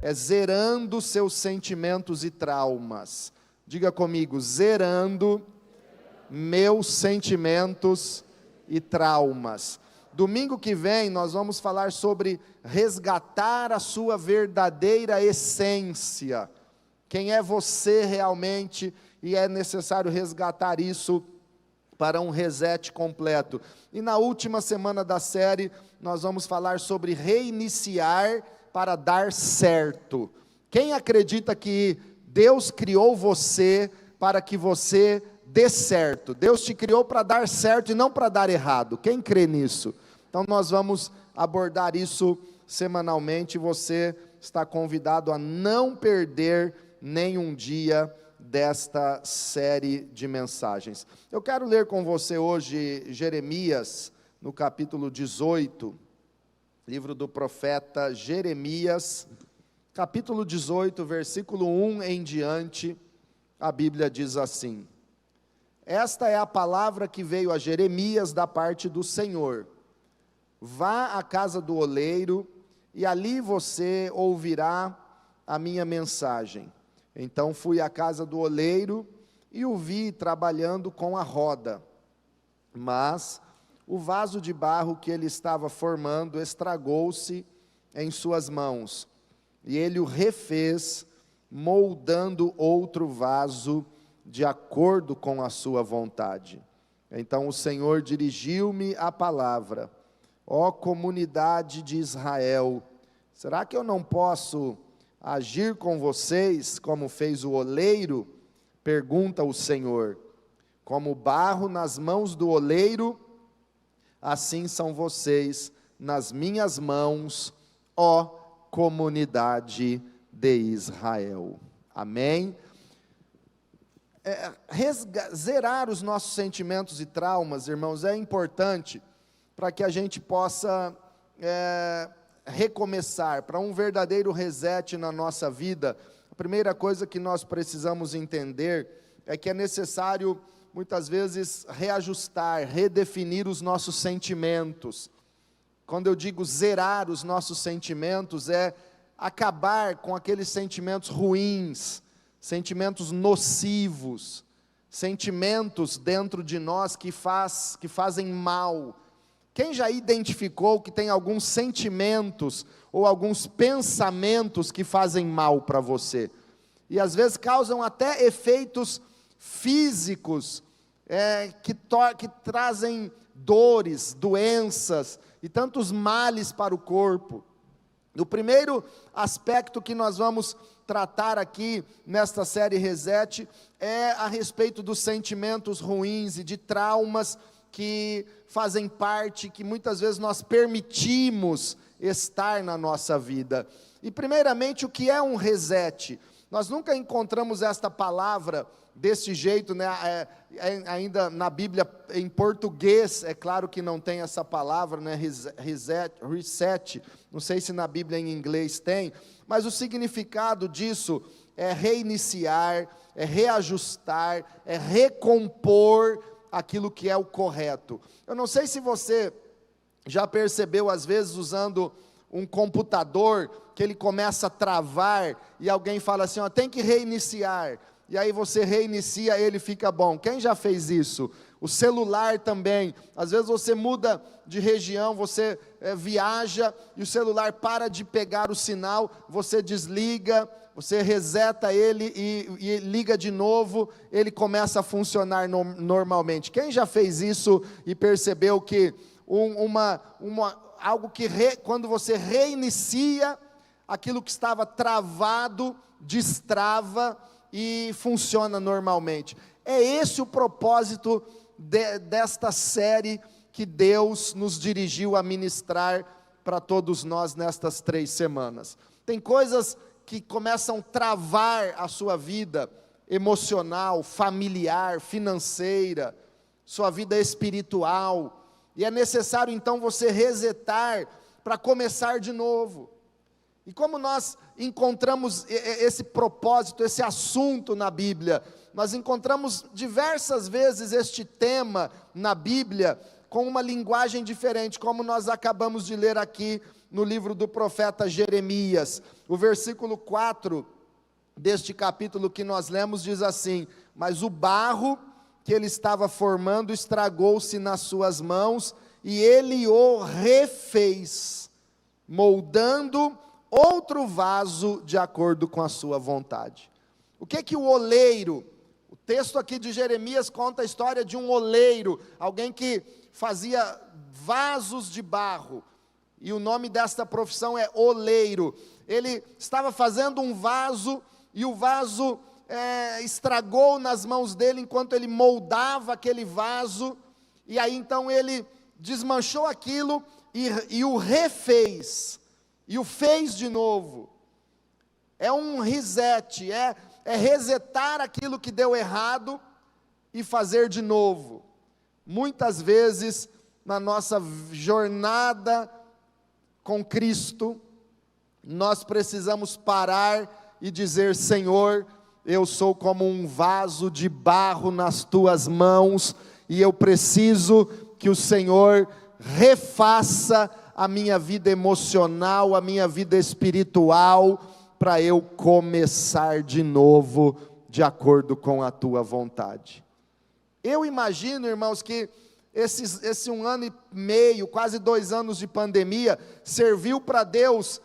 é zerando seus sentimentos e traumas. Diga comigo, zerando meus sentimentos e traumas. Domingo que vem nós vamos falar sobre resgatar a sua verdadeira essência. Quem é você realmente, e é necessário resgatar isso para um reset completo. E na última semana da série, nós vamos falar sobre reiniciar para dar certo. Quem acredita que Deus criou você para que você dê certo? Deus te criou para dar certo e não para dar errado. Quem crê nisso? Então nós vamos abordar isso semanalmente. Você está convidado a não perder nenhum dia desta série de mensagens. Eu quero ler com você hoje Jeremias, no capítulo 18, livro do profeta Jeremias, capítulo 18, versículo 1 em diante, a Bíblia diz assim: esta é a palavra que veio a Jeremias da parte do Senhor. Vá à casa do oleiro, e ali você ouvirá a minha mensagem. Então fui à casa do oleiro, e o vi trabalhando com a roda. Mas o vaso de barro que ele estava formando estragou-se em suas mãos. E ele o refez, moldando outro vaso de acordo com a sua vontade. Então o Senhor dirigiu-me a palavra: ó comunidade de Israel, será que eu não posso agir com vocês como fez o oleiro? Pergunta o Senhor. Como barro nas mãos do oleiro, assim são vocês nas minhas mãos, ó comunidade de Israel. Amém? Zerar os nossos sentimentos e traumas, irmãos, é importante para que a gente possa recomeçar, para um verdadeiro reset na nossa vida. A primeira coisa que nós precisamos entender é que é necessário, muitas vezes, reajustar, redefinir os nossos sentimentos. Quando eu digo zerar os nossos sentimentos, é acabar com aqueles sentimentos ruins, sentimentos nocivos, sentimentos dentro de nós que fazem mal. Quem já identificou que tem alguns sentimentos ou alguns pensamentos que fazem mal para você? E às vezes causam até efeitos físicos, que trazem dores, doenças e tantos males para o corpo. O primeiro aspecto que nós vamos tratar aqui nesta série Reset é a respeito dos sentimentos ruins e de traumas que fazem parte, que muitas vezes nós permitimos estar na nossa vida. E primeiramente, o que é um reset? Nós nunca encontramos esta palavra desse jeito, né? Ainda na Bíblia em português, é claro que não tem essa palavra, né? Reset, não sei se na Bíblia em inglês tem, mas o significado disso é reiniciar, é reajustar, é recompor aquilo que é o correto. Eu não sei se você já percebeu, às vezes, usando um computador, que ele começa a travar, e alguém fala assim, ó, tem que reiniciar, e aí você reinicia, ele fica bom. Quem já fez isso? O celular também, às vezes você muda de região, você viaja, e o celular para de pegar o sinal, você desliga, você reseta ele e liga de novo, ele começa a funcionar normalmente. Quem já fez isso e percebeu que algo que quando você reinicia, aquilo que estava travado, destrava e funciona normalmente? É esse o propósito desta série que Deus nos dirigiu a ministrar para todos nós nestas 3 semanas. Tem coisas que começam a travar a sua vida emocional, familiar, financeira, sua vida espiritual, e é necessário então você resetar para começar de novo. E como nós encontramos esse propósito, esse assunto na Bíblia? Nós encontramos diversas vezes este tema na Bíblia, com uma linguagem diferente, como nós acabamos de ler aqui no livro do profeta Jeremias. O versículo 4 deste capítulo que nós lemos diz assim: mas o barro que ele estava formando estragou-se nas suas mãos, e ele o refez, moldando outro vaso de acordo com a sua vontade. O que o oleiro, o texto aqui de Jeremias conta a história de um oleiro, alguém que fazia vasos de barro, e o nome desta profissão é oleiro. Ele estava fazendo um vaso, e o vaso estragou nas mãos dele, enquanto ele moldava aquele vaso, e aí então ele desmanchou aquilo, e o refez, e o fez de novo. É um reset, é resetar aquilo que deu errado, e fazer de novo. Muitas vezes, na nossa jornada com Cristo, nós precisamos parar e dizer: Senhor, eu sou como um vaso de barro nas tuas mãos, e eu preciso que o Senhor refaça a minha vida emocional, a minha vida espiritual, para eu começar de novo, de acordo com a tua vontade. Eu imagino, irmãos, que esse 1 ano e meio, quase 2 anos de pandemia, serviu para Deus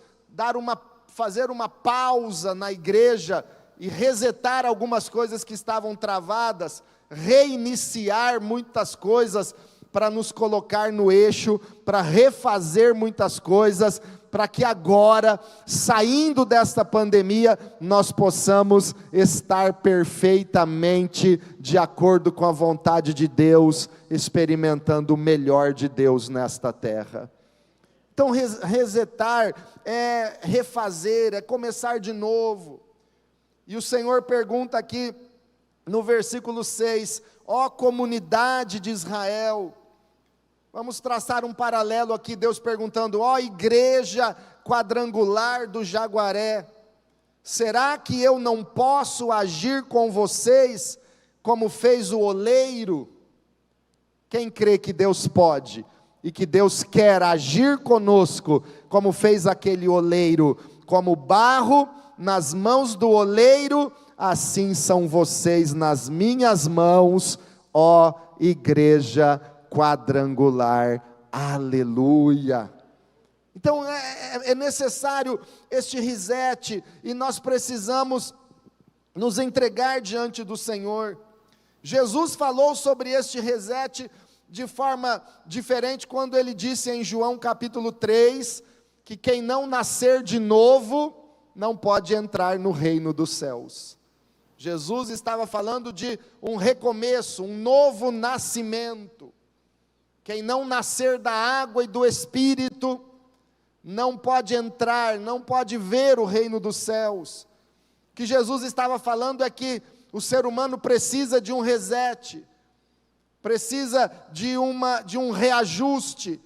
fazer uma pausa na igreja, e resetar algumas coisas que estavam travadas, reiniciar muitas coisas, para nos colocar no eixo, para refazer muitas coisas, para que agora, saindo desta pandemia, nós possamos estar perfeitamente de acordo com a vontade de Deus, experimentando o melhor de Deus nesta terra. Então resetar é refazer, é começar de novo. E o Senhor pergunta aqui no versículo 6, ó comunidade de Israel, vamos traçar um paralelo aqui, Deus perguntando: ó igreja quadrangular do Jaguaré, será que eu não posso agir com vocês, como fez o oleiro? Quem crê que Deus pode, e que Deus quer agir conosco, como fez aquele oleiro, como barro nas mãos do oleiro, assim são vocês nas minhas mãos, ó igreja quadrangular, aleluia. Então é necessário este reset, e nós precisamos nos entregar diante do Senhor. Jesus falou sobre este reset de forma diferente, quando ele disse em João capítulo 3, que quem não nascer de novo, não pode entrar no reino dos céus. Jesus estava falando de um recomeço, um novo nascimento. Quem não nascer da água e do Espírito, não pode entrar, não pode ver o reino dos céus. O que Jesus estava falando é que o ser humano precisa de um reset, precisa de um reajuste,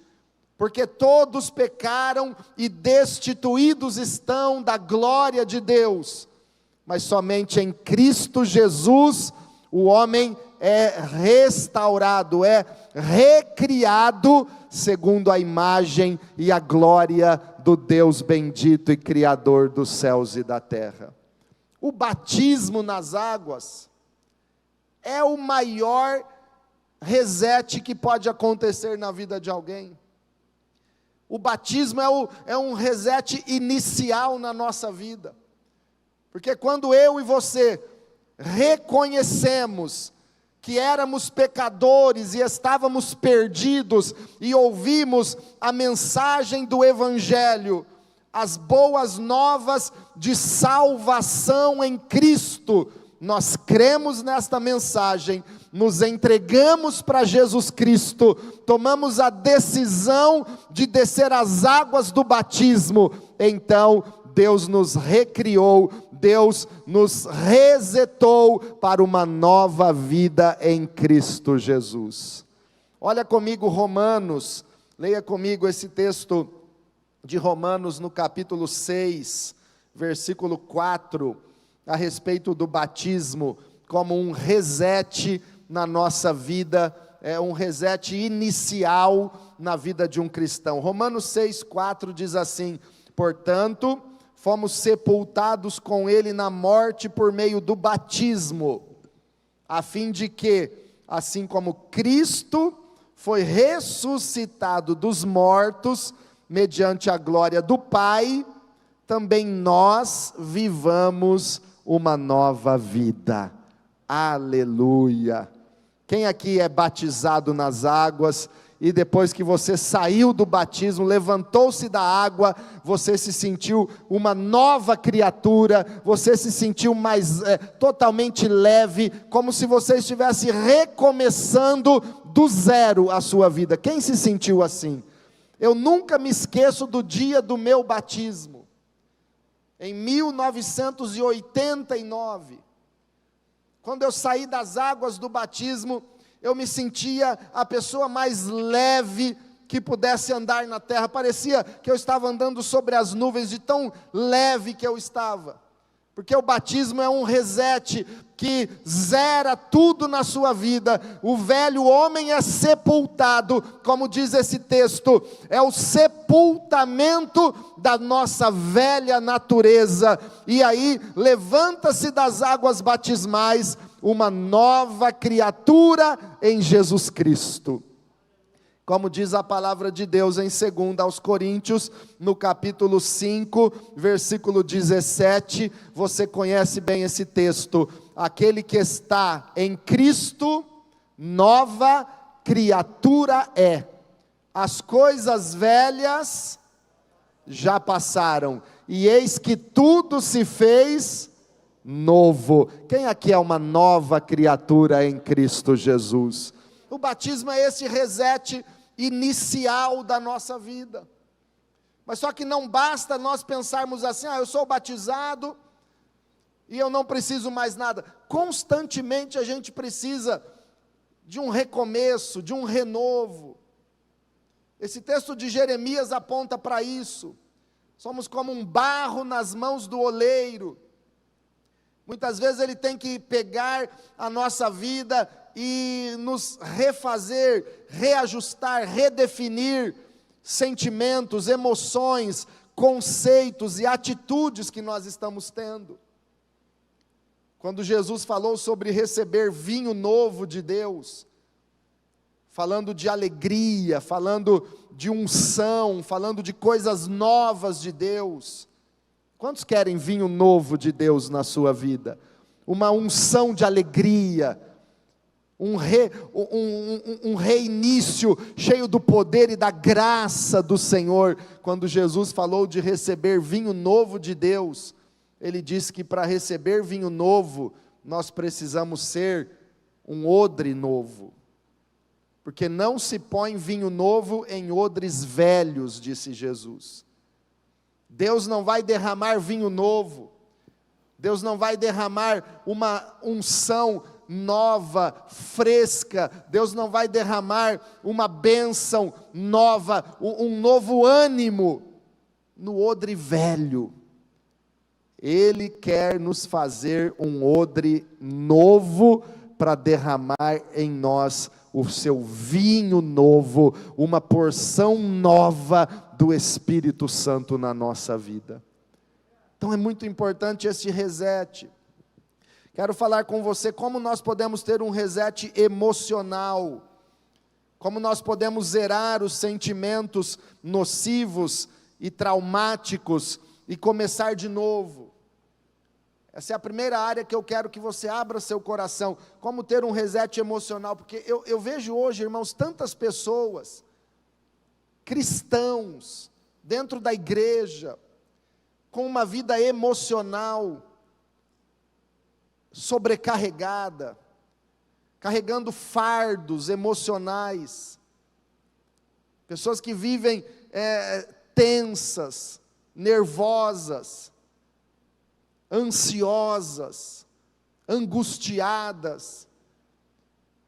porque todos pecaram e destituídos estão da glória de Deus, mas somente em Cristo Jesus o homem é restaurado, é recriado segundo a imagem e a glória do Deus bendito e Criador dos céus e da terra. O batismo nas águas é o maior reset que pode acontecer na vida de alguém. O batismo é um reset inicial na nossa vida, porque quando eu e você reconhecemos que éramos pecadores e estávamos perdidos, e ouvimos a mensagem do Evangelho, as boas novas de salvação em Cristo, nós cremos nesta mensagem, nos entregamos para Jesus Cristo, tomamos a decisão de descer as águas do batismo, então Deus nos recriou, Deus nos resetou para uma nova vida em Cristo Jesus. Olha comigo Romanos, leia comigo esse texto de Romanos no capítulo 6, versículo 4, a respeito do batismo, como um reset na nossa vida um reset inicial na vida de um cristão. Romanos 6,4 diz assim: portanto, fomos sepultados com ele na morte por meio do batismo, a fim de que, assim como Cristo foi ressuscitado dos mortos, mediante a glória do Pai, também nós vivamos uma nova vida. Aleluia! Quem aqui é batizado nas águas, e depois que você saiu do batismo, levantou-se da água, você se sentiu uma nova criatura, você se sentiu totalmente leve, como se você estivesse recomeçando do zero a sua vida. Quem se sentiu assim? Eu nunca me esqueço do dia do meu batismo, em 1989, quando eu saí das águas do batismo, eu me sentia a pessoa mais leve que pudesse andar na terra. Parecia que eu estava andando sobre as nuvens, de tão leve que eu estava. Porque o batismo é um reset que zera tudo na sua vida. O velho homem é sepultado, como diz esse texto, é o sepultamento da nossa velha natureza. E aí levanta-se das águas batismais uma nova criatura em Jesus Cristo. Como diz a palavra de Deus em 2 aos Coríntios, no capítulo 5, versículo 17, você conhece bem esse texto: aquele que está em Cristo, nova criatura é, as coisas velhas já passaram, e eis que tudo se fez novo. Quem aqui é uma nova criatura em Cristo Jesus? O batismo é esse reset inicial da nossa vida. Mas só que não basta nós pensarmos assim: eu sou batizado e eu não preciso mais nada. Constantemente a gente precisa de um recomeço, de um renovo. Esse texto de Jeremias aponta para isso. Somos como um barro nas mãos do oleiro. Muitas vezes ele tem que pegar a nossa vida e nos refazer, reajustar, redefinir sentimentos, emoções, conceitos e atitudes que nós estamos tendo. Quando Jesus falou sobre receber vinho novo de Deus, falando de alegria, falando de unção, falando de coisas novas de Deus. Quantos querem vinho novo de Deus na sua vida? Uma unção de alegria, um reinício cheio do poder e da graça do Senhor. Quando Jesus falou de receber vinho novo de Deus, Ele disse que para receber vinho novo, nós precisamos ser um odre novo. Porque não se põe vinho novo em odres velhos, disse Jesus. Deus não vai derramar vinho novo, Deus não vai derramar uma unção nova, fresca, Deus não vai derramar uma bênção nova, um novo ânimo no odre velho. Ele quer nos fazer um odre novo para derramar em nós o seu vinho novo, uma porção nova do Espírito Santo na nossa vida. Então é muito importante esse reset. Quero falar com você como nós podemos ter um reset emocional, como nós podemos zerar os sentimentos nocivos e traumáticos e começar de novo. Essa é a primeira área que eu quero que você abra seu coração, como ter um reset emocional, porque eu vejo hoje, irmãos, tantas pessoas, cristãos, dentro da igreja, com uma vida emocional sobrecarregada, carregando fardos emocionais, pessoas que vivem tensas, nervosas, ansiosas, angustiadas,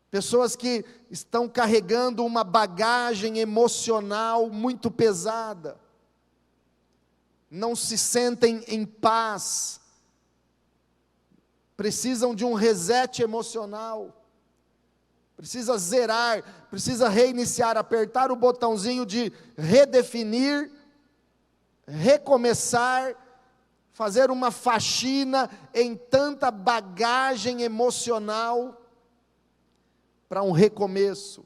pessoas que estão carregando uma bagagem emocional muito pesada, não se sentem em paz, precisam de um reset emocional. precisa zerar, precisa reiniciar, apertar o botãozinho de redefinir, recomeçar, fazer uma faxina em tanta bagagem emocional para um recomeço.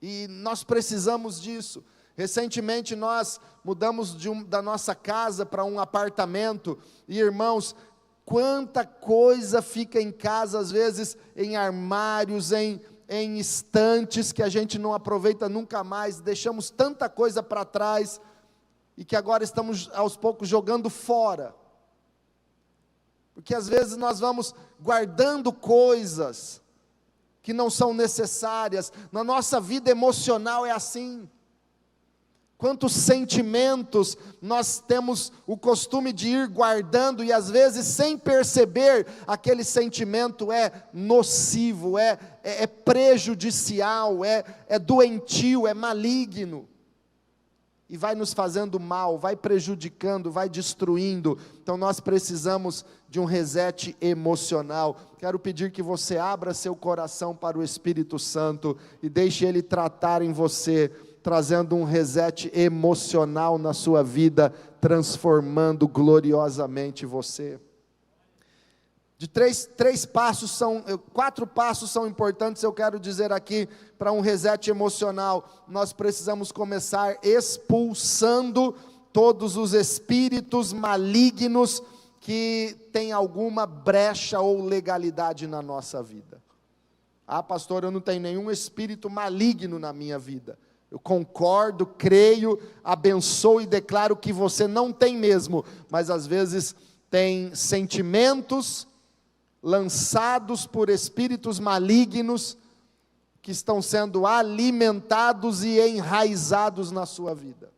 E nós precisamos disso. Recentemente nós mudamos da nossa casa para um apartamento, e irmãos, quanta coisa fica em casa, às vezes em armários, em estantes, que a gente não aproveita nunca mais, deixamos tanta coisa para trás, e que agora estamos aos poucos jogando fora, porque às vezes nós vamos guardando coisas que não são necessárias. Na nossa vida emocional é assim. Quantos sentimentos nós temos o costume de ir guardando, e às vezes sem perceber, aquele sentimento é nocivo, é prejudicial, é doentio, é maligno, e vai nos fazendo mal, vai prejudicando, vai destruindo. Então nós precisamos de um reset emocional. Quero pedir que você abra seu coração para o Espírito Santo, e deixe Ele tratar em você, trazendo um reset emocional na sua vida, transformando gloriosamente você. Quatro passos são importantes, eu quero dizer aqui, para um reset emocional. Nós precisamos começar expulsando todos os espíritos malignos que têm alguma brecha ou legalidade na nossa vida. Ah, pastor, eu não tenho nenhum espírito maligno na minha vida. Eu concordo, creio, abençoo e declaro que você não tem mesmo, mas às vezes tem sentimentos lançados por espíritos malignos que estão sendo alimentados e enraizados na sua vida.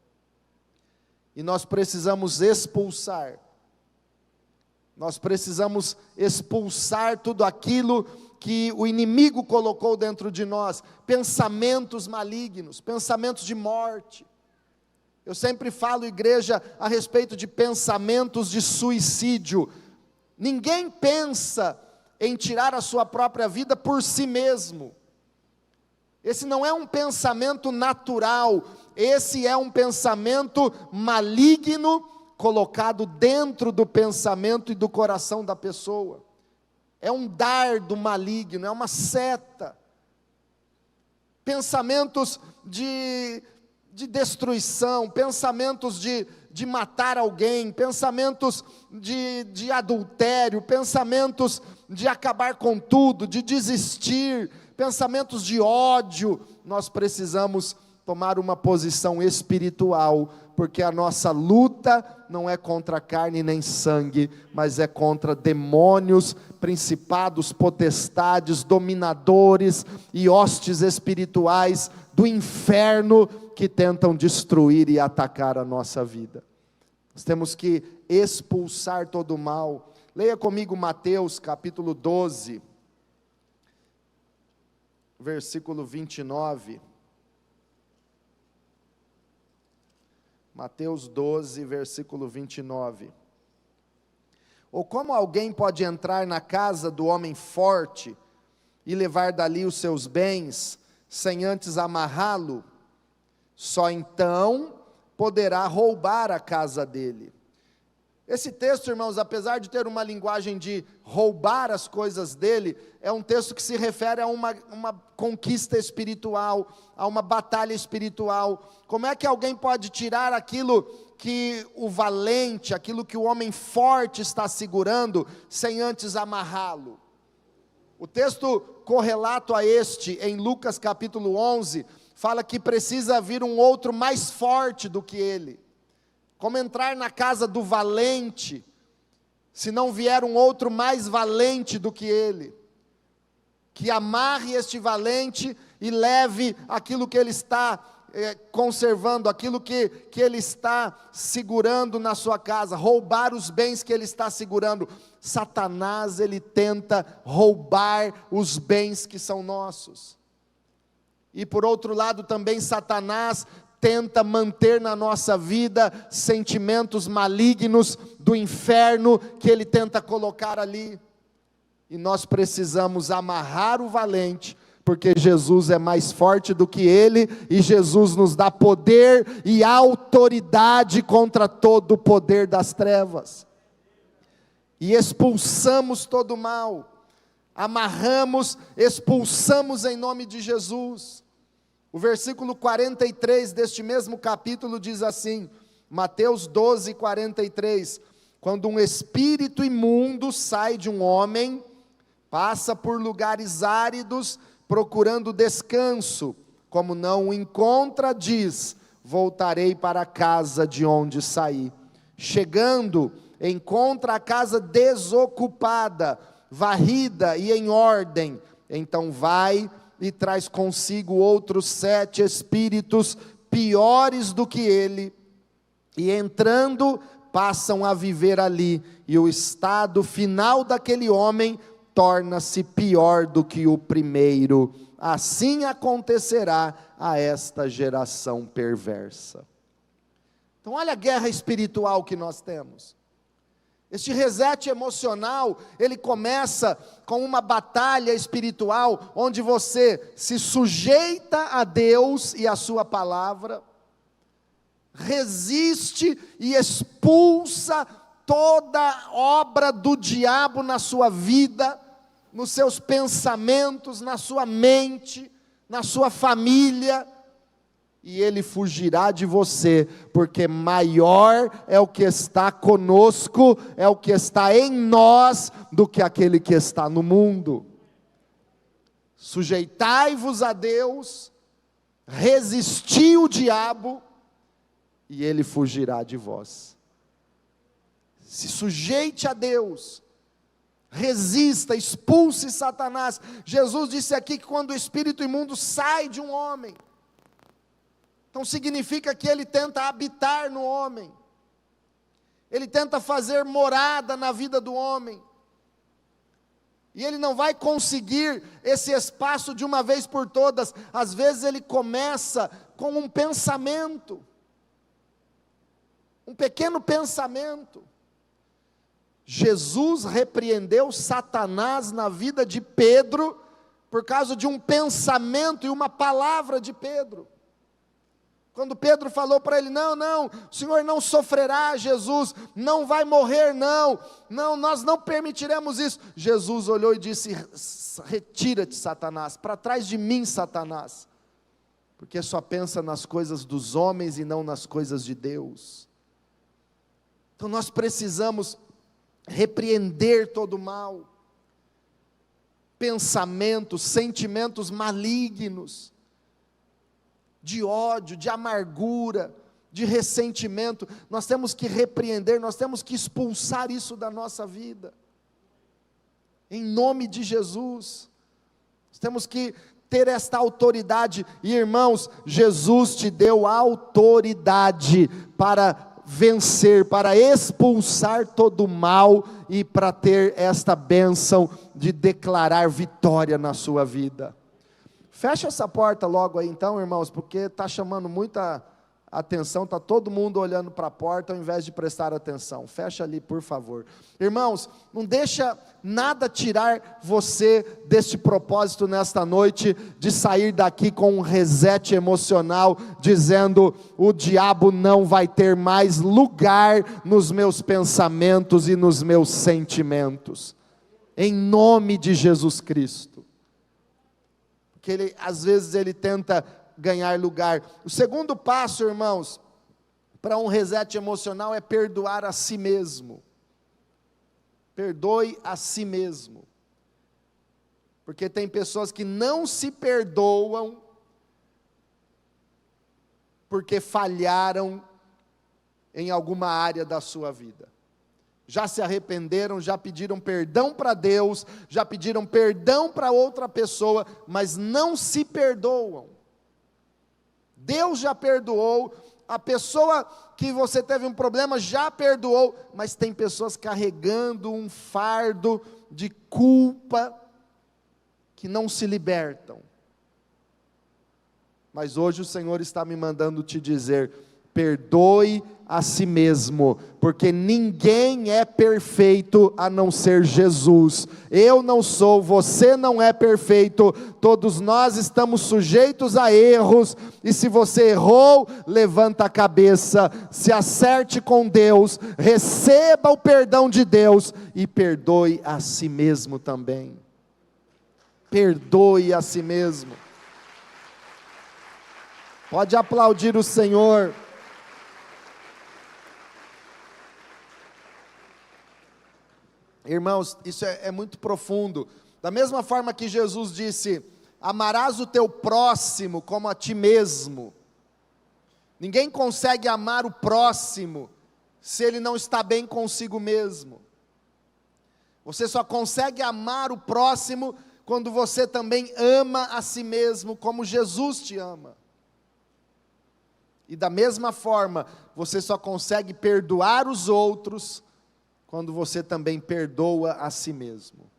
E nós precisamos expulsar. Nós precisamos expulsar tudo aquilo que o inimigo colocou dentro de nós, pensamentos malignos, pensamentos de morte. Eu sempre falo, igreja, a respeito de pensamentos de suicídio. Ninguém pensa em tirar a sua própria vida por si mesmo. Esse não é um pensamento natural, esse é um pensamento maligno, colocado dentro do pensamento e do coração da pessoa. É um dardo maligno, é uma seta. Pensamentos de destruição, pensamentos de matar alguém, pensamentos de adultério, pensamentos de acabar com tudo, de desistir, pensamentos de ódio. Nós precisamos tomar uma posição espiritual, porque a nossa luta não é contra carne nem sangue, mas é contra demônios, principados, potestades, dominadores e hostes espirituais do inferno que tentam destruir e atacar a nossa vida. Nós temos que expulsar todo o mal. Leia comigo Mateus capítulo 12, versículo 29. Mateus 12, versículo 29. Ou como alguém pode entrar na casa do homem forte e levar dali os seus bens, sem antes amarrá-lo? Só então poderá roubar a casa dele. Esse texto, irmãos, apesar de ter uma linguagem de roubar as coisas dele, é um texto que se refere a uma conquista espiritual, a uma batalha espiritual. Como é que alguém pode tirar aquilo que o valente, aquilo que o homem forte está segurando, sem antes amarrá-lo? O texto correlato a este, em Lucas capítulo 11, fala que precisa vir um outro mais forte do que ele. Como entrar na casa do valente, se não vier um outro mais valente do que ele, que amarre este valente e leve aquilo que ele está conservando, aquilo que ele está segurando na sua casa, roubar os bens que ele está segurando. Satanás, ele tenta roubar os bens que são nossos. E por outro lado também Satanás tenta manter na nossa vida sentimentos malignos do inferno que ele tenta colocar ali. e nós precisamos amarrar o valente, porque Jesus é mais forte do que ele, e Jesus nos dá poder e autoridade contra todo o poder das trevas, e expulsamos todo o mal, amarramos, expulsamos em nome de Jesus. O versículo 43 deste mesmo capítulo diz assim, Mateus 12, 43, quando um espírito imundo sai de um homem, passa por lugares áridos, procurando descanso, como não o encontra, diz, voltarei para a casa de onde saí. Chegando, encontra a casa desocupada, varrida e em ordem, então vai e traz consigo outros 7 espíritos piores do que ele, e entrando, passam a viver ali, e o estado final daquele homem torna-se pior do que o primeiro. Assim acontecerá a esta geração perversa. Então olha a guerra espiritual que nós temos. Este reset emocional, ele começa com uma batalha espiritual, onde você se sujeita a Deus e a sua palavra, resiste e expulsa toda obra do diabo na sua vida, nos seus pensamentos, na sua mente, na sua família, e ele fugirá de você, porque maior é o que está conosco, é o que está em nós, do que aquele que está no mundo. Sujeitai-vos a Deus, resisti o diabo, e ele fugirá de vós. Se sujeite a Deus, resista, expulse Satanás. Jesus disse aqui que quando o espírito imundo sai de um homem, então significa que ele tenta habitar no homem, ele tenta fazer morada na vida do homem, e ele não vai conseguir esse espaço de uma vez por todas. Às vezes ele começa com um pensamento, um pequeno pensamento. Jesus repreendeu Satanás na vida de Pedro, por causa de um pensamento e uma palavra de Pedro. Quando Pedro falou para ele, não, o Senhor não sofrerá, Jesus, não vai morrer, não, nós não permitiremos isso. Jesus olhou e disse, retira-te, Satanás, para trás de mim, Satanás, porque só pensa nas coisas dos homens e não nas coisas de Deus. Então nós precisamos repreender todo o mal, pensamentos, sentimentos malignos, de ódio, de amargura, de ressentimento. Nós temos que repreender, nós temos que expulsar isso da nossa vida, em nome de Jesus. Nós temos que ter esta autoridade, e irmãos, Jesus te deu autoridade para vencer, para expulsar todo o mal, e para ter esta bênção de declarar vitória na sua vida. Fecha essa porta logo aí então, irmãos, porque está chamando muita atenção, está todo mundo olhando para a porta ao invés de prestar atenção. Fecha ali, por favor. Irmãos, não deixa nada tirar você deste propósito nesta noite, de sair daqui com um reset emocional, dizendo, o diabo não vai ter mais lugar nos meus pensamentos e nos meus sentimentos, em nome de Jesus Cristo. Porque às vezes ele tenta ganhar lugar. O segundo passo, irmãos, para um reset emocional é perdoar a si mesmo. Perdoe a si mesmo. Porque tem pessoas que não se perdoam porque falharam em alguma área da sua vida. Já se arrependeram, já pediram perdão para Deus, já pediram perdão para outra pessoa, mas não se perdoam. Deus já perdoou, a pessoa que você teve um problema já perdoou, mas tem pessoas carregando um fardo de culpa, que não se libertam. Mas hoje o Senhor está me mandando te dizer, perdoe a si mesmo, porque ninguém é perfeito a não ser Jesus. Eu não sou, você não é perfeito, todos nós estamos sujeitos a erros, e se você errou, levanta a cabeça, se acerte com Deus, receba o perdão de Deus, e perdoe a si mesmo também. Perdoe a si mesmo. Pode aplaudir o Senhor. Irmãos, isso é muito profundo. Da mesma forma que Jesus disse: amarás o teu próximo como a ti mesmo. Ninguém consegue amar o próximo se ele não está bem consigo mesmo. Você só consegue amar o próximo quando você também ama a si mesmo como Jesus te ama. E da mesma forma, você só consegue perdoar os outros quando você também perdoa a si mesmo.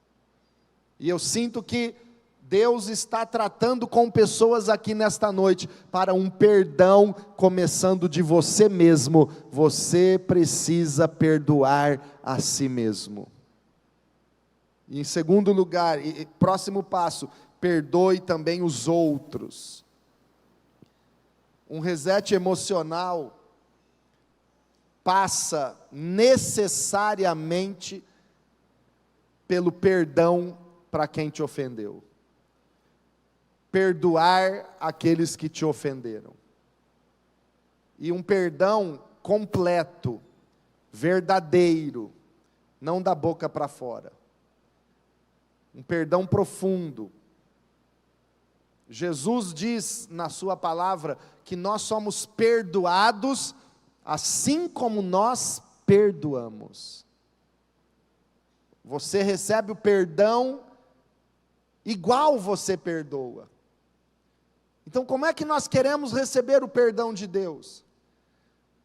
E eu sinto que Deus está tratando com pessoas aqui nesta noite, para um perdão começando de você mesmo. Você precisa perdoar a si mesmo. E em segundo lugar, próximo passo, perdoe também os outros. Um reset emocional passa necessariamente pelo perdão para quem te ofendeu. Perdoar aqueles que te ofenderam. E um perdão completo, verdadeiro, não da boca para fora. Um perdão profundo. Jesus diz na sua palavra que nós somos perdoados assim como nós perdoamos. Você recebe o perdão igual você perdoa. Então, como é que nós queremos receber o perdão de Deus?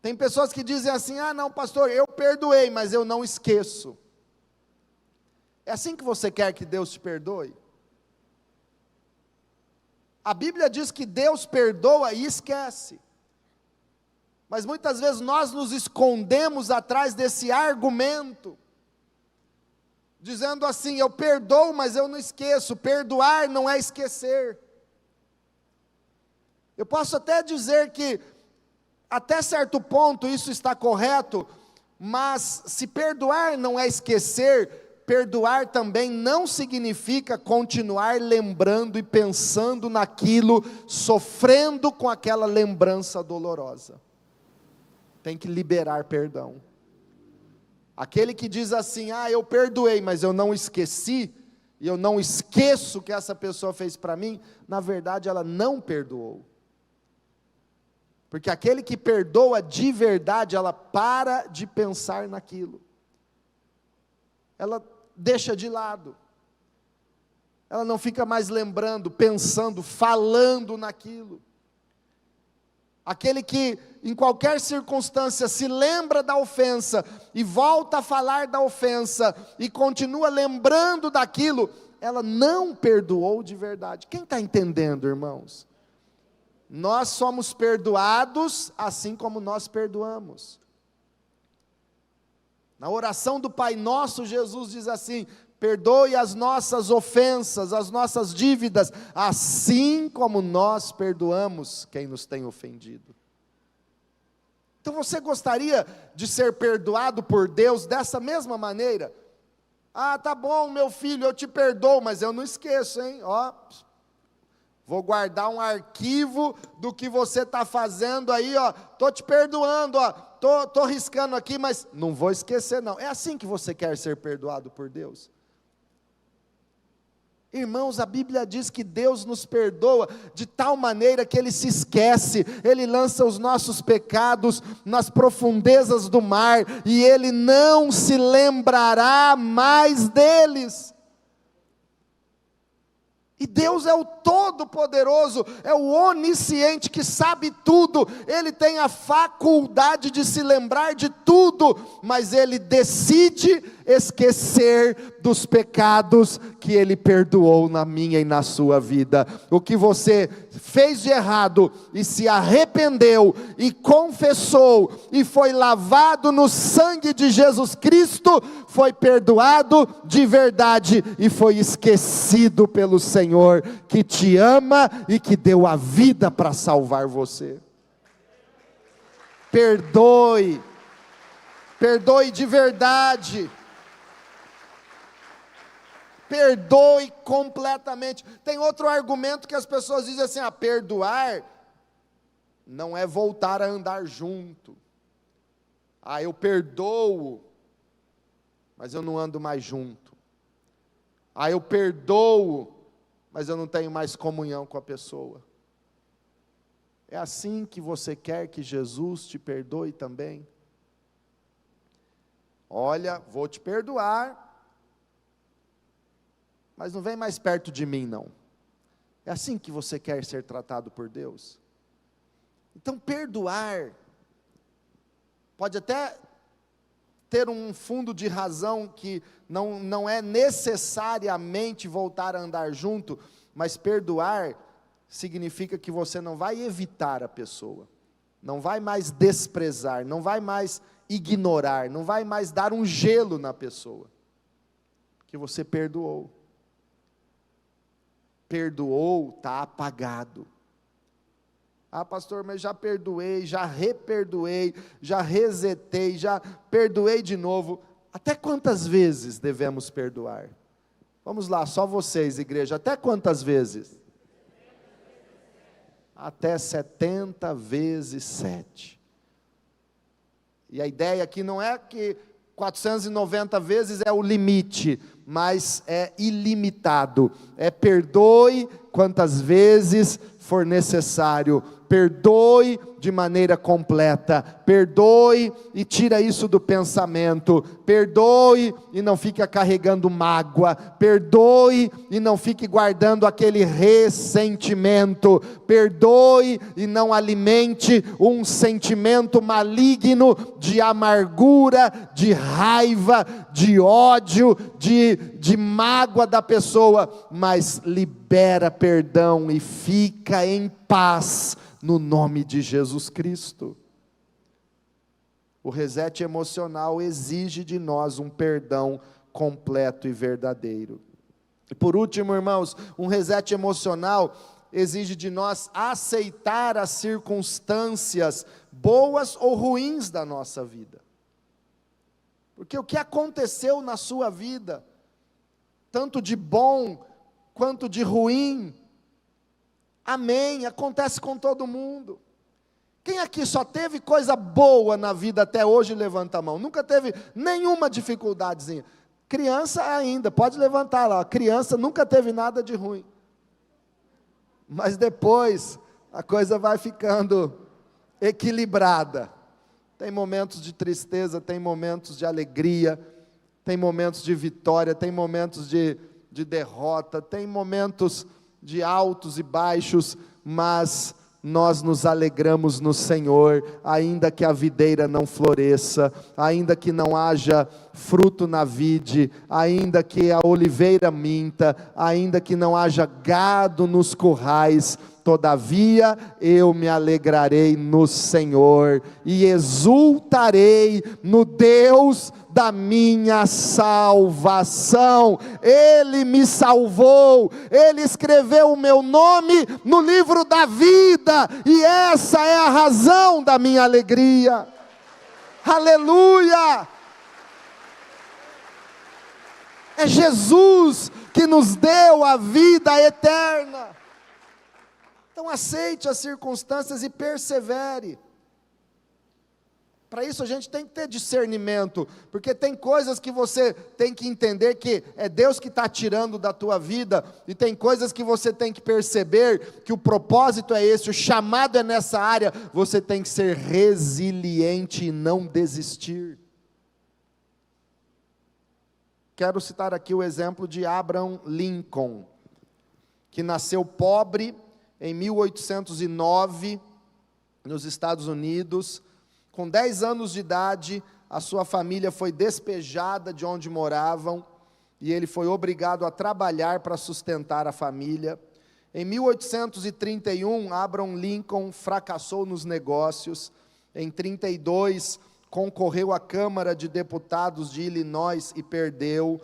Tem pessoas que dizem assim: ah não pastor, eu perdoei, mas eu não esqueço. É assim que você quer que Deus te perdoe? A Bíblia diz que Deus perdoa e esquece. Mas muitas vezes nós nos escondemos atrás desse argumento, dizendo assim: eu perdoo, mas eu não esqueço. Perdoar não é esquecer. Eu posso até dizer que, até certo ponto, isso está correto, mas se perdoar não é esquecer, perdoar também não significa continuar lembrando e pensando naquilo, sofrendo com aquela lembrança dolorosa. Tem que liberar perdão. Aquele que diz assim: ah, eu perdoei, mas eu não esqueci, e eu não esqueço o que essa pessoa fez para mim, na verdade ela não perdoou. Porque aquele que perdoa de verdade, ela para de pensar naquilo. Ela deixa de lado. Ela não fica mais lembrando, pensando, falando naquilo. Aquele que em qualquer circunstância se lembra da ofensa e volta a falar da ofensa e continua lembrando daquilo, ela não perdoou de verdade. Quem está entendendo, irmãos? Nós somos perdoados assim como nós perdoamos. Na oração do Pai Nosso, Jesus diz assim: perdoe as nossas ofensas, as nossas dívidas, assim como nós perdoamos quem nos tem ofendido. Então você gostaria de ser perdoado por Deus dessa mesma maneira? Ah, tá bom, meu filho, eu te perdoo, mas eu não esqueço, hein? Ó, vou guardar um arquivo do que você está fazendo aí, ó. Estou te perdoando, ó. Estou riscando aqui, mas não vou esquecer não. É assim que você quer ser perdoado por Deus? Irmãos, a Bíblia diz que Deus nos perdoa de tal maneira que Ele se esquece, Ele lança os nossos pecados nas profundezas do mar, e Ele não se lembrará mais deles. E Deus é o Todo-Poderoso, é o Onisciente que sabe tudo, Ele tem a faculdade de se lembrar de tudo, mas Ele decide esquecer dos pecados que Ele perdoou na minha e na sua vida. O que você fez de errado e se arrependeu e confessou e foi lavado no sangue de Jesus Cristo, foi perdoado de verdade e foi esquecido pelo Senhor, que te ama e que deu a vida para salvar você. Perdoe, perdoe de verdade, perdoe completamente. Tem outro argumento que as pessoas dizem assim: perdoar não é voltar a andar junto. Eu perdoo, mas eu não ando mais junto. Eu perdoo, mas eu não tenho mais comunhão com a pessoa. É assim que você quer que Jesus te perdoe também? Olha, vou te perdoar, mas não vem mais perto de mim não. É assim que você quer ser tratado por Deus? Então perdoar pode até ter um fundo de razão que não é necessariamente voltar a andar junto, mas perdoar significa que você não vai evitar a pessoa, não vai mais desprezar, não vai mais ignorar, não vai mais dar um gelo na pessoa, que você perdoou. Perdoou, está apagado. Pastor, mas já perdoei, já reperdoei, já resetei, já perdoei de novo. Até quantas vezes devemos perdoar? Vamos lá, só vocês, igreja, até quantas vezes? Até 70 vezes 7. E a ideia aqui não é que 490 vezes é o limite, mas é ilimitado. Perdoe quantas vezes for necessário. Perdoe de maneira completa, perdoe e tira isso do pensamento, perdoe e não fique carregando mágoa, perdoe e não fique guardando aquele ressentimento, perdoe e não alimente um sentimento maligno de amargura, de raiva, de ódio, de mágoa da pessoa, mas libera perdão e fica em paz, no nome de Jesus Cristo. O reset emocional exige de nós um perdão completo e verdadeiro. E por último, irmãos, um reset emocional exige de nós aceitar as circunstâncias boas ou ruins da nossa vida. Porque o que aconteceu na sua vida, tanto de bom quanto de ruim, amém, acontece com todo mundo. Quem aqui só teve coisa boa na vida até hoje, levanta a mão. Nunca teve nenhuma dificuldadezinha. Criança ainda, pode levantar lá. Criança nunca teve nada de ruim. Mas depois, a coisa vai ficando equilibrada. Tem momentos de tristeza, tem momentos de alegria, tem momentos de vitória, tem momentos de derrota, tem momentos de altos e baixos, mas nós nos alegramos no Senhor, ainda que a videira não floresça, ainda que não haja fruto na vide, ainda que a oliveira minta, ainda que não haja gado nos currais, todavia eu me alegrarei no Senhor, e exultarei no Deus da minha salvação. Ele me salvou, Ele escreveu o meu nome no livro da vida, e essa é a razão da minha alegria. Aleluia! É Jesus que nos deu a vida eterna. Então aceite as circunstâncias e persevere. Para isso a gente tem que ter discernimento, porque tem coisas que você tem que entender que é Deus que está tirando da tua vida, e tem coisas que você tem que perceber que o propósito é esse, o chamado é nessa área. Você tem que ser resiliente e não desistir. Quero citar aqui o exemplo de Abraham Lincoln, que nasceu pobre em 1809, nos Estados Unidos. Com 10 anos de idade, a sua família foi despejada de onde moravam, e ele foi obrigado a trabalhar para sustentar a família. Em 1831, Abraham Lincoln fracassou nos negócios. Em 32, concorreu à Câmara de Deputados de Illinois e perdeu.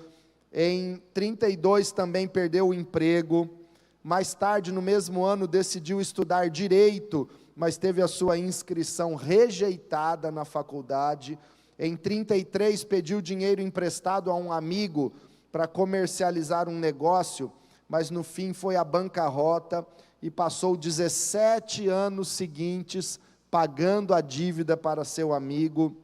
Em 32 também perdeu o emprego. Mais tarde, no mesmo ano, decidiu estudar direito, mas teve a sua inscrição rejeitada na faculdade. Em 33, pediu dinheiro emprestado a um amigo para comercializar um negócio, mas no fim foi à bancarrota e passou 17 anos seguintes pagando a dívida para seu amigo.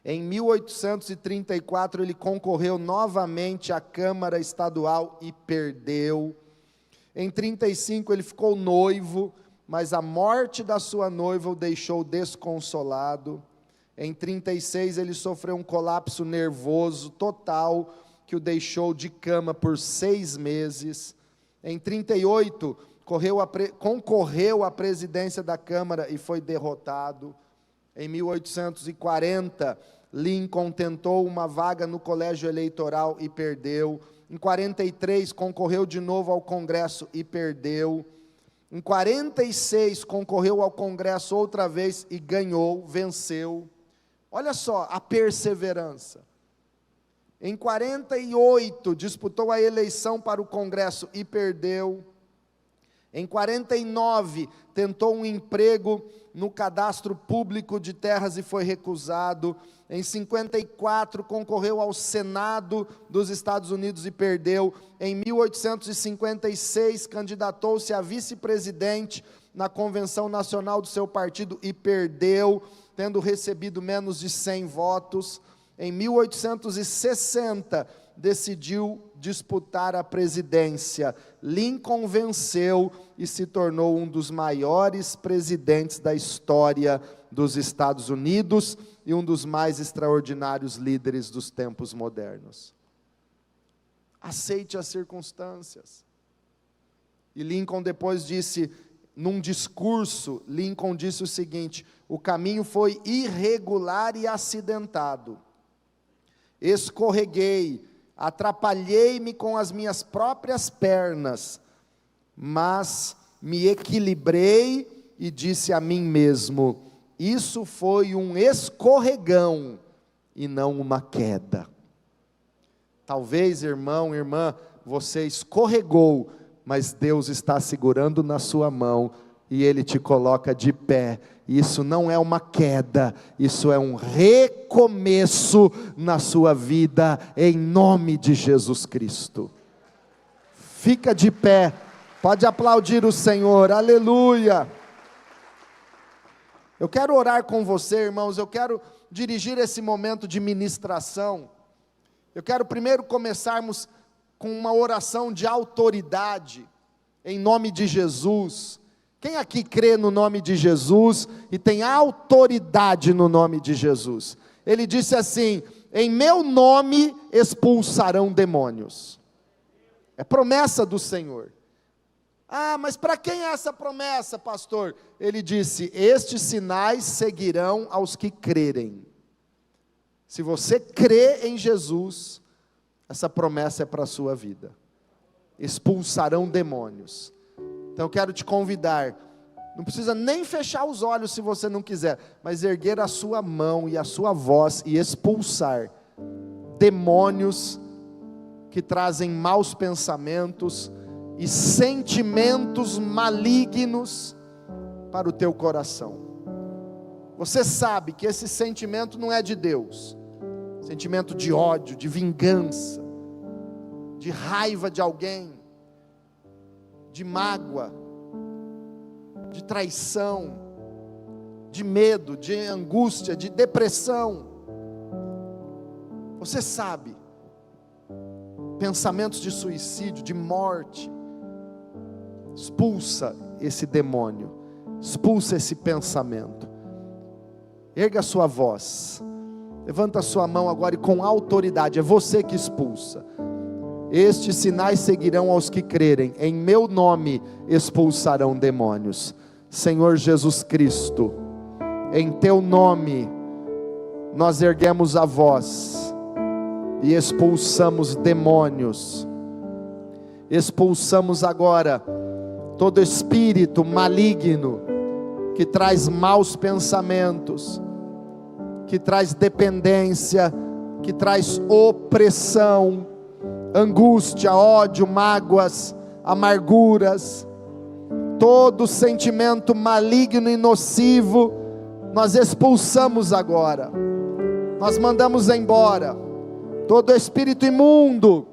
Em 1834, ele concorreu novamente à Câmara Estadual e perdeu. Em 35, ele ficou noivo, mas a morte da sua noiva o deixou desconsolado. Em 36, ele sofreu um colapso nervoso total, que o deixou de cama por 6 meses. Em 38, concorreu à presidência da Câmara e foi derrotado. Em 1840, Lincoln tentou uma vaga no colégio eleitoral e perdeu. Em 43, concorreu de novo ao Congresso e perdeu. Em 46, concorreu ao Congresso outra vez e ganhou, venceu. Olha só a perseverança. Em 48, disputou a eleição para o Congresso e perdeu. Em 49, tentou um emprego no cadastro público de terras e foi recusado. Em 54, concorreu ao Senado dos Estados Unidos e perdeu. Em 1856, candidatou-se a vice-presidente na Convenção Nacional do seu partido e perdeu, tendo recebido menos de 100 votos. Em 1860, decidiu disputar a presidência. Lincoln venceu e se tornou um dos maiores presidentes da história dos Estados Unidos e um dos mais extraordinários líderes dos tempos modernos. Aceite as circunstâncias. E Lincoln depois disse, num discurso, Lincoln disse o seguinte: o caminho foi irregular e acidentado. Escorreguei, atrapalhei-me com as minhas próprias pernas, mas me equilibrei e disse a mim mesmo: isso foi um escorregão e não uma queda. Talvez, irmão, irmã, você escorregou, mas Deus está segurando na sua mão e Ele te coloca de pé. Isso não é uma queda, isso é um recomeço na sua vida, em nome de Jesus Cristo. Fica de pé, pode aplaudir o Senhor, aleluia. Eu quero orar com você, irmãos, eu quero dirigir esse momento de ministração. Eu quero primeiro começarmos com uma oração de autoridade, em nome de Jesus. Quem aqui crê no nome de Jesus e tem autoridade no nome de Jesus? Ele disse assim: em meu nome expulsarão demônios. É promessa do Senhor. Ah, mas para quem é essa promessa, pastor? Ele disse: estes sinais seguirão aos que crerem. Se você crê em Jesus, essa promessa é para a sua vida. Expulsarão demônios. Então eu quero te convidar, não precisa nem fechar os olhos se você não quiser, mas erguer a sua mão e a sua voz e expulsar demônios que trazem maus pensamentos e sentimentos malignos para o teu coração. Você sabe que esse sentimento não é de Deus, sentimento de ódio, de vingança, de raiva de alguém, de mágoa, de traição, de medo, de angústia, de depressão. Você sabe, pensamentos de suicídio, de morte. Expulsa esse demônio, expulsa esse pensamento. Erga a sua voz, levanta a sua mão agora e com autoridade, é você que expulsa. Estes sinais seguirão aos que crerem, em meu nome expulsarão demônios. Senhor Jesus Cristo, em teu nome nós erguemos a voz e expulsamos demônios. Expulsamos agora todo espírito maligno que traz maus pensamentos, que traz dependência, que traz opressão, angústia, ódio, mágoas, amarguras, todo sentimento maligno e nocivo, nós expulsamos agora, nós mandamos embora. Todo espírito imundo,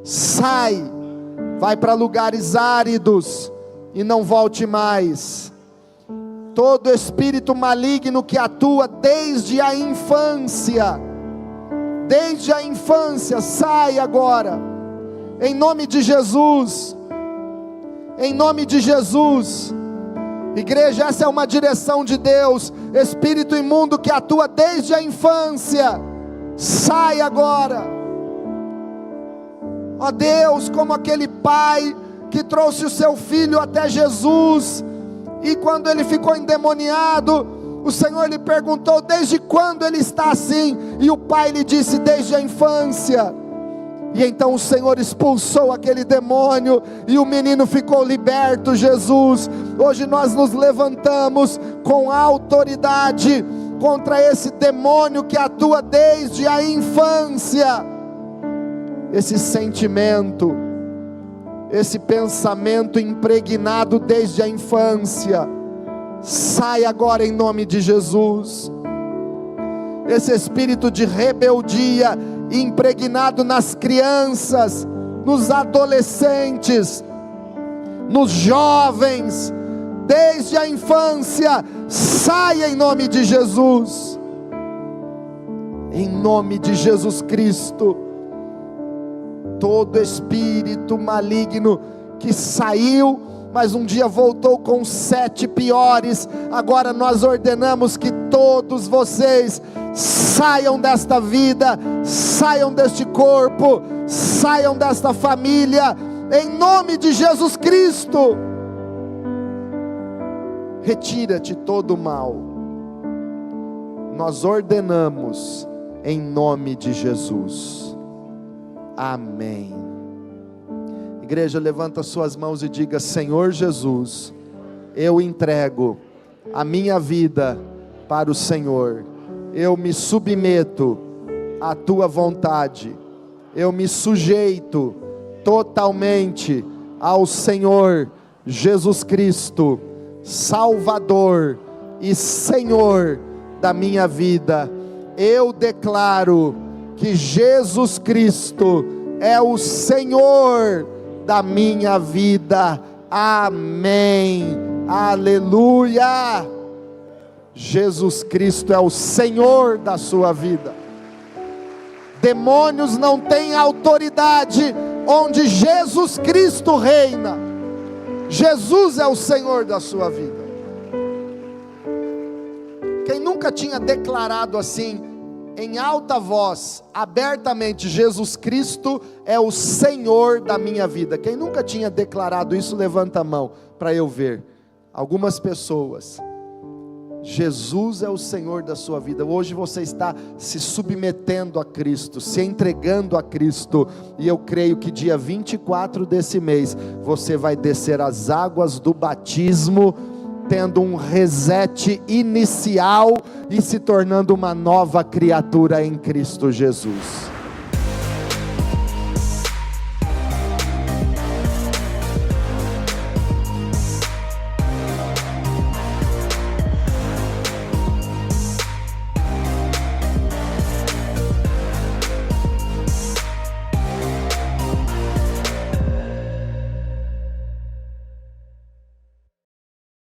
sai, vai para lugares áridos e não volte mais. Todo espírito maligno que atua desde a infância, sai agora, em nome de Jesus, em nome de Jesus. Igreja, essa é uma direção de Deus. Espírito imundo que atua desde a infância, sai agora. Ó Deus, como aquele pai que trouxe o seu filho até Jesus, e quando ele ficou endemoniado, o Senhor lhe perguntou: desde quando ele está assim? E o pai lhe disse: desde a infância. E então o Senhor expulsou aquele demônio, e o menino ficou liberto. Jesus, hoje nós nos levantamos com autoridade contra esse demônio que atua desde a infância. Esse sentimento, esse pensamento impregnado desde a infância, sai agora em nome de Jesus. Esse espírito de rebeldia impregnado nas crianças, nos adolescentes, nos jovens, desde a infância, saia em nome de Jesus, em nome de Jesus Cristo. Todo espírito maligno que saiu, mas um dia voltou com 7 piores, agora nós ordenamos que todos vocês saiam desta vida, saiam deste corpo, saiam desta família, em nome de Jesus Cristo. Retira-te todo o mal, nós ordenamos em nome de Jesus, amém. Igreja, levanta suas mãos e diga: Senhor Jesus, eu entrego a minha vida para o Senhor, eu me submeto à tua vontade, eu me sujeito totalmente ao Senhor Jesus Cristo, Salvador e Senhor da minha vida. Eu declaro que Jesus Cristo é o Senhor da minha vida, amém, aleluia. Jesus Cristo é o Senhor da sua vida. Demônios não têm autoridade onde Jesus Cristo reina. Jesus é o Senhor da sua vida. Quem nunca tinha declarado assim, em alta voz, abertamente: Jesus Cristo é o Senhor da minha vida? Quem nunca tinha declarado isso, levanta a mão para eu ver. Algumas pessoas. Jesus é o Senhor da sua vida. Hoje você está se submetendo a Cristo, se entregando a Cristo, e eu creio que dia 24 desse mês, você vai descer as águas do batismo, tendo um reset inicial e se tornando uma nova criatura em Cristo Jesus.